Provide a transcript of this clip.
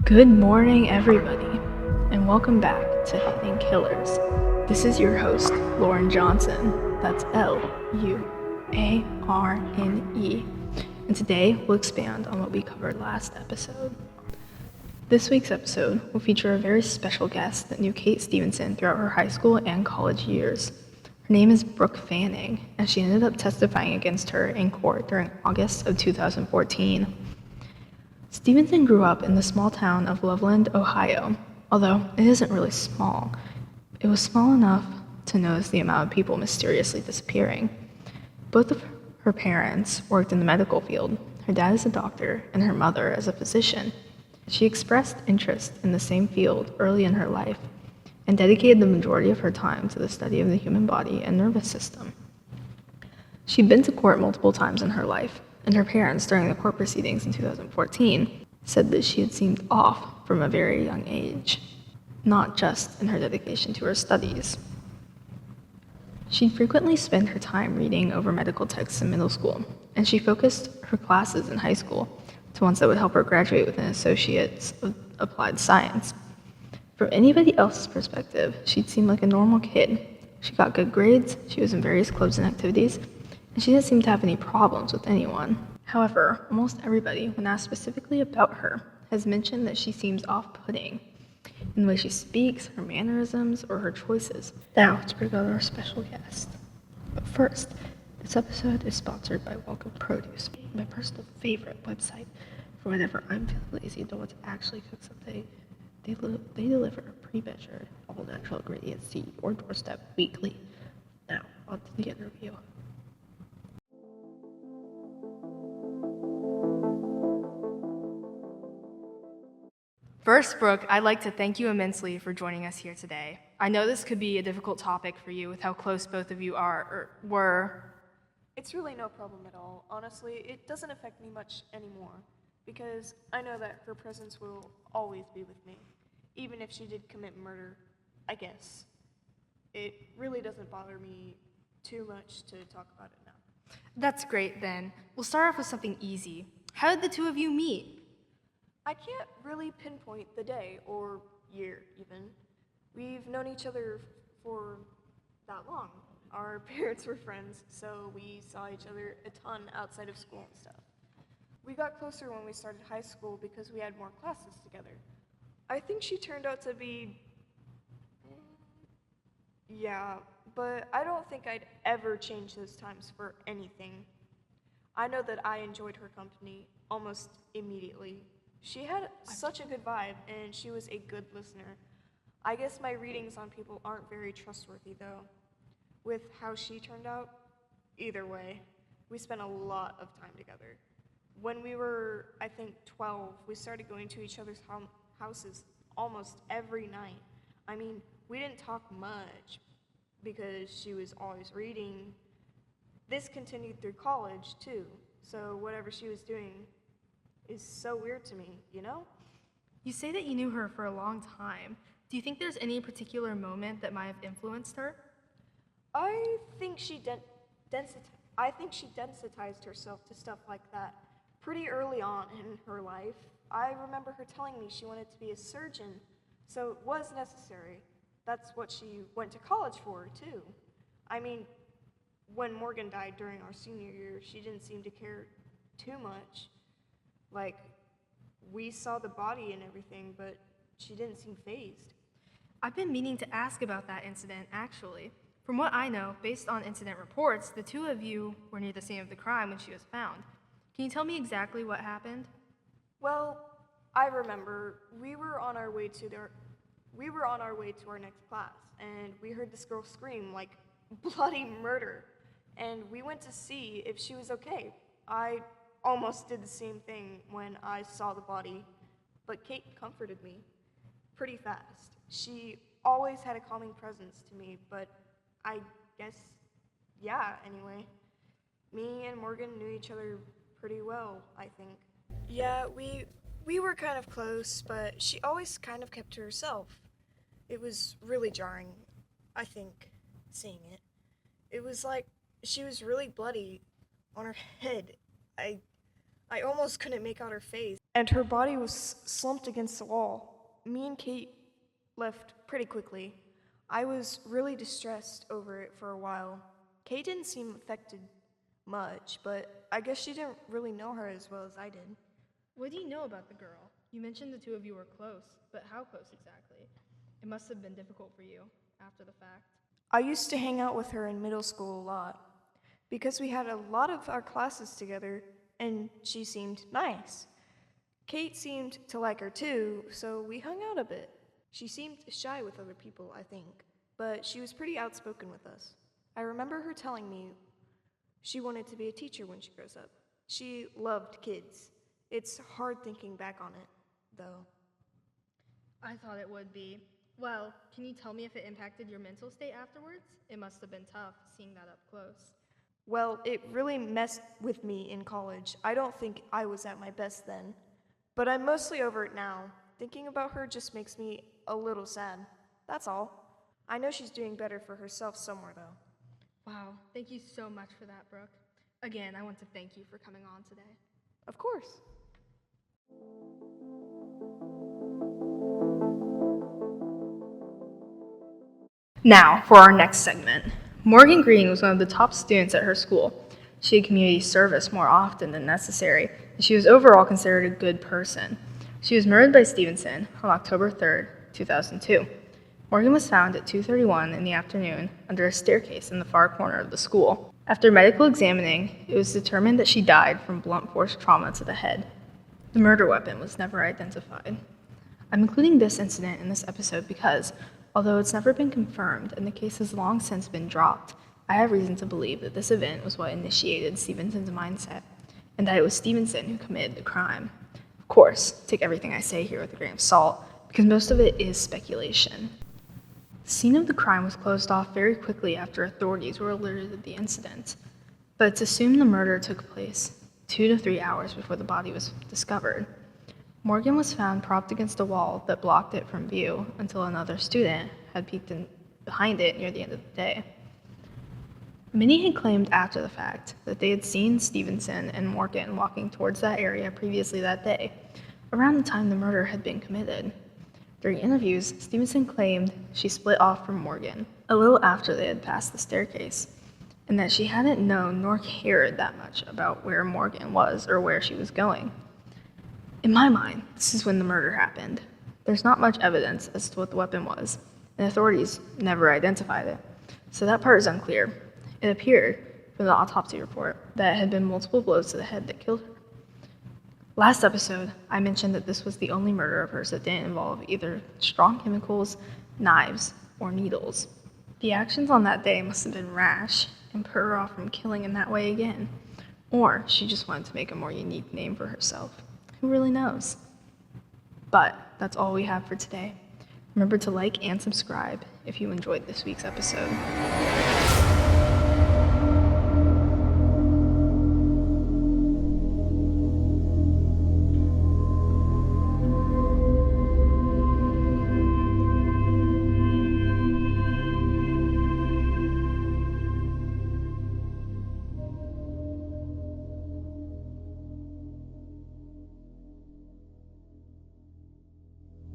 Good morning, everybody, and welcome back to Hidden Killers. This is your host, Lauren Johnson. That's Luarne. And today we'll expand on what we covered last episode. This week's episode will feature a very special guest that knew Kate Stevenson throughout her high school and college years. Her name is Brooke Fanning, and she ended up testifying against her in court during August of 2014. Stevenson grew up in the small town of Loveland, Ohio, although it isn't really small. It was small enough to notice the amount of people mysteriously disappearing. Both of her parents worked in the medical field. Her dad is a doctor and her mother as a physician. She expressed interest in the same field early in her life and dedicated the majority of her time to the study of the human body and nervous system. She'd been to court multiple times in her life, and her parents, during the court proceedings in 2014, said that she had seemed off from a very young age, not just in her dedication to her studies. She'd frequently spend her time reading over medical texts in middle school, and she focused her classes in high school to ones that would help her graduate with an Associate's of Applied Science. From anybody else's perspective, she'd seemed like a normal kid. She got good grades, she was in various clubs and activities, and she didn't seem to have any problems with anyone. However, almost everybody, when asked specifically about her, has mentioned that she seems off-putting in the way she speaks, her mannerisms, or her choices. Now, let's bring on our special guest. But first, this episode is sponsored by Welcome Produce, my personal favorite website for whenever I'm feeling lazy and don't want to actually cook something. They deliver pre-measured, all-natural ingredients to your doorstep weekly. Now, on to the interview. First, Brooke, I'd like to thank you immensely for joining us here today. I know this could be a difficult topic for you with how close both of you are or were. It's really no problem at all. Honestly, it doesn't affect me much anymore because I know that her presence will always be with me, even if she did commit murder, I guess. It really doesn't bother me too much to talk about it now. That's great then. We'll start off with something easy. How did the two of you meet? I can't really pinpoint the day or year, even. We've known each other for that long. Our parents were friends, so we saw each other a ton outside of school and stuff. We got closer when we started high school because we had more classes together. I think she turned out to be. Yeah, but I don't think I'd ever change those times for anything. I know that I enjoyed her company almost immediately. She had such a good vibe, and she was a good listener. I guess my readings on people aren't very trustworthy, though. With how she turned out, either way, we spent a lot of time together. When we were, I think, 12, we started going to each other's houses almost every night. I mean, we didn't talk much because she was always reading. This continued through college, too, so whatever she was doing is so weird to me, you know? You say that you knew her for a long time. Do you think there's any particular moment that might have influenced her? I think she densitized herself to stuff like that pretty early on in her life. I remember her telling me she wanted to be a surgeon, so it was necessary. That's what she went to college for, too. I mean, when Morgan died during our senior year, she didn't seem to care too much. Like, we saw the body and everything, but she didn't seem fazed. I've been meaning to ask about that incident, actually. From what I know, based on incident reports, the two of you were near the scene of the crime when she was found. Can you tell me exactly what happened? Well, I remember we were on our way to our next class, and we heard this girl scream like bloody murder, and we went to see if she was okay. I almost did the same thing when I saw the body, but Kate comforted me pretty fast. She always had a calming presence to me, but I guess, yeah, anyway. Me and Morgan knew each other pretty well, I think. Yeah, we were kind of close, but she always kind of kept to herself. It was really jarring, I think, seeing it. It was like she was really bloody on her head. I almost couldn't make out her face. and her body was slumped against the wall. Me and Kate left pretty quickly. I was really distressed over it for a while. Kate didn't seem affected much, but I guess she didn't really know her as well as I did. What do you know about the girl? You mentioned the two of you were close, but how close exactly? It must have been difficult for you after the fact. I used to hang out with her in middle school a lot because we had a lot of our classes together and she seemed nice. Kate seemed to like her too, so we hung out a bit. She seemed shy with other people, I think, but she was pretty outspoken with us. I remember her telling me she wanted to be a teacher when she grows up. She loved kids. It's hard thinking back on it, though. I thought it would be. Well, can you tell me if it impacted your mental state afterwards? It must have been tough seeing that up close. Well, it really messed with me in college. I don't think I was at my best then, but I'm mostly over it now. Thinking about her just makes me a little sad. That's all. I know she's doing better for herself somewhere, though. Wow, thank you so much for that, Brooke. Again, I want to thank you for coming on today. Of course. Now, for our next segment. Morgan Green was one of the top students at her school. She had community service more often than necessary, and she was overall considered a good person. She was murdered by Stevenson on October 3rd, 2002. Morgan was found at 2:31 in the afternoon under a staircase in the far corner of the school. After medical examining, it was determined that she died from blunt force trauma to the head. The murder weapon was never identified. I'm including this incident in this episode because, although it's never been confirmed and the case has long since been dropped, I have reason to believe that this event was what initiated Stevenson's mindset, and that it was Stevenson who committed the crime. Of course, take everything I say here with a grain of salt, because most of it is speculation. The scene of the crime was closed off very quickly after authorities were alerted of the incident, but it's assumed the murder took place 2 to 3 hours before the body was discovered. Morgan was found propped against a wall that blocked it from view until another student had peeked in behind it near the end of the day. Many had claimed after the fact that they had seen Stevenson and Morgan walking towards that area previously that day, around the time the murder had been committed. During interviews, Stevenson claimed she split off from Morgan a little after they had passed the staircase, and that she hadn't known nor cared that much about where Morgan was or where she was going. In my mind, this is when the murder happened. There's not much evidence as to what the weapon was, and authorities never identified it, so that part is unclear. It appeared, from the autopsy report, that it had been multiple blows to the head that killed her. Last episode, I mentioned that this was the only murder of hers that didn't involve either strong chemicals, knives, or needles. The actions on that day must have been rash and put her off from killing in that way again. Or she just wanted to make a more unique name for herself. Who really knows? But that's all we have for today. Remember to like and subscribe if you enjoyed this week's episode.